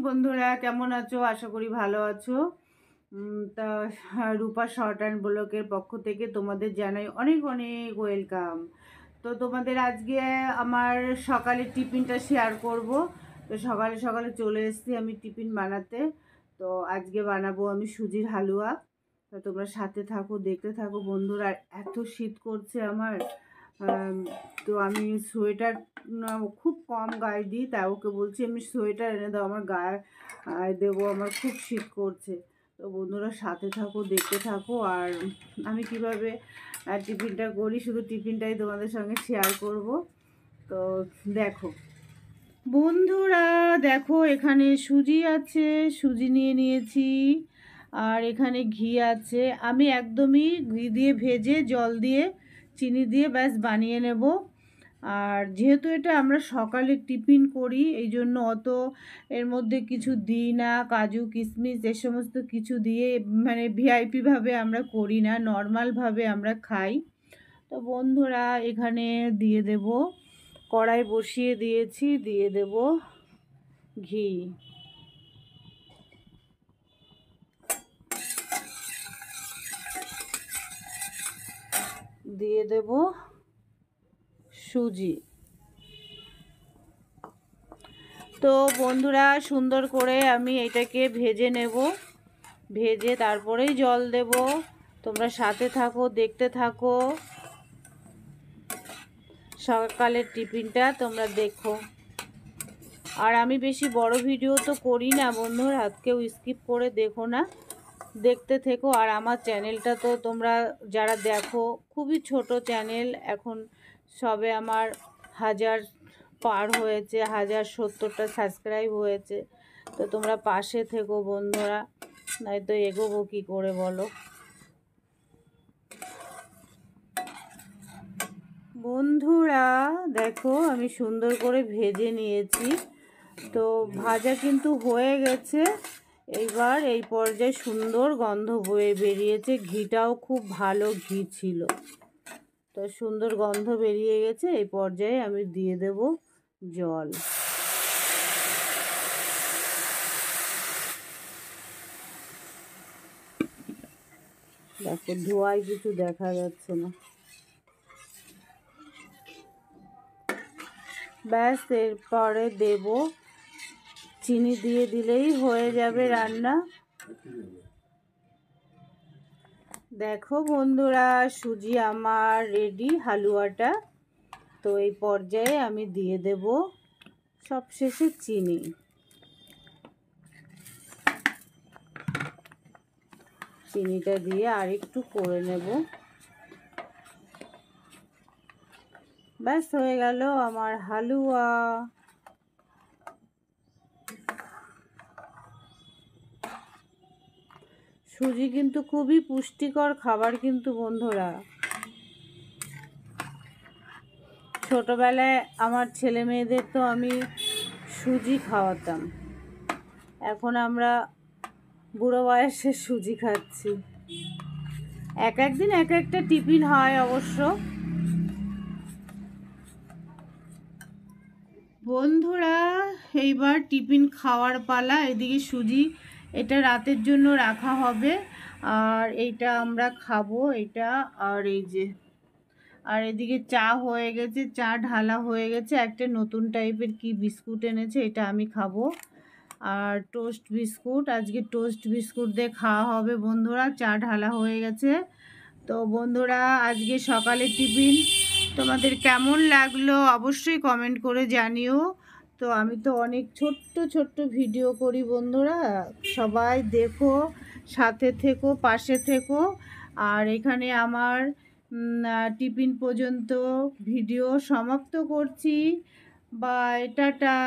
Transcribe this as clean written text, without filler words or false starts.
বন্ধুরা, কেমন আছো? আশা করি ভালো আছো। তা রূপা শর্ট অ্যান্ড ব্লকের পক্ষ থেকে তোমাদের জানাই অনেক অনেক ওয়েলকাম। তো তোমাদের আজকে আমার সকালের টিফিনটা শেয়ার করব। তো সকালে সকালে চলে এসেছি আমি টিফিন বানাতে। তো আজকে বানাবো আমি সুজির হালুয়া। তো তোমরা সাথে থাকো, দেখতে থাকো বন্ধুরা। এত শীত করছে আমার। তো আমি সোয়েটার খুব কম গায়ে দিই, তাই ওকে বলছি আমি সোয়েটার এনে দাও, আমার গায়ে দেবো, আমার খুব শীত করছে। তো বন্ধুরা সাথে থাকো, দেখতে থাকো। আর আমি কিভাবে টিফিনটা করি, শুধু টিফিনটাই তোমাদের সঙ্গে শেয়ার করব। তো দেখো বন্ধুরা, দেখো এখানে সুজি আছে, সুজি নিয়ে নিয়েছি। আর এখানে ঘি আছে। আমি একদমই ঘি দিয়ে ভেজে জল দিয়ে চিনি দিয়ে ব্যাস বানিয়ে নেব। আর যেহেতু এটা আমরা সকালে টিফিন করি, এই জন্য অত এর মধ্যে কিছু দিই না, কাজু কিশমিশ এ সমস্ত কিছু দিয়ে মানে ভিআইপিভাবে আমরা করি না, নর্মালভাবে আমরা খাই। তো বন্ধুরা এখানে দিয়ে দেব, কড়াই বসিয়ে দিয়েছি, দিয়ে দেব ঘি। দিয়ে দেব সুজি। তো বন্ধুরা সুন্দর করে আমি এটাকে ভেজে নেব, ভেজে তারপরেই জল দেব। তোমরা সাথে থাকো, দেখতে থাকো। সকালের টিফিনটা তোমরা দেখো। আর আমি বেশি বড় ভিডিও তো করি না বন্ধুরা, কেউ স্কিপ করে দেখো না, দেখতে থেকো। আর আমার চ্যানেলটা তো তোমরা যারা দেখো, খুবই ছোট চ্যানেল, এখন সবে আমার 1000 পার হয়েছে, 1070টা সাবস্ক্রাইব হয়েছে। তো তোমরা পাশে থেকো বন্ধুরা, নয়তো এগোবো কী করে বলো। বন্ধুরা দেখো আমি সুন্দর করে ভেজে নিয়েছি। তো ভাজা কিন্তু হয়ে গেছে। এইবার এই পর্যায়ে সুন্দর গন্ধ বয়ে বেরিয়েছে, ঘিটাও খুব ভালো ঘি ছিল। তো সুন্দর গন্ধ বেরিয়ে গেছে। এই পর্যায়ে আমি দিয়ে দেব জল। দেখো ধোঁয়ায় কিছু দেখা যাচ্ছে না। ব্যাস এরপরে দেব চিনি, দিয়ে দিলেই হয়ে যাবে রান্না। দেখো বন্ধুরা সুজি আমার রেডি, হালুয়াটা। তো এই পর্যায়ে আমি দিয়ে দেব সবশেষে চিনি। চিনিটা দিয়ে আর একটু করে নেব। ব্যাস হয়ে গেল আমার হালুয়া। সুজি কিন্তু খুবই পুষ্টিকর খাবার কিন্তু বন্ধুরা। ছোটবেলায় আমার ছেলে মেয়েদের তো আমি সুজি খাওয়াতাম, এখন আমরা বুড়ো বয়সে সুজি খাচ্ছি। এক একদিন এক একটা টিফিন হয় অবশ্য। বন্ধুরা এইবার টিফিন খাওয়ার পালা। এদিকে সুজি, এটা রাতের জন্য রাখা হবে, আর এইটা আমরা খাবো এটা। আর এই যে, আর এদিকে চা হয়ে গেছে, চা ঢালা হয়ে গেছে। একটা নতুন টাইপের কি বিস্কুট এনেছে, এটা আমি খাবো। আর টোস্ট বিস্কুট, আজকে টোস্ট বিস্কুট দিয়ে খাওয়া হবে বন্ধুরা। চা ঢালা হয়ে গেছে। তো বন্ধুরা আজকে সকালের টিফিন তোমাদের কেমন লাগলো অবশ্যই কমেন্ট করে জানিও। তো আমি তো অনেক ছোট্ট ছোট্ট ভিডিও করি বন্ধুরা, সবাই দেখো, সাথে থেকো, পাশে থেকো। আর এখানে আমার টিফিন পর্যন্ত ভিডিও সমাপ্ত করছি। Bye, tata.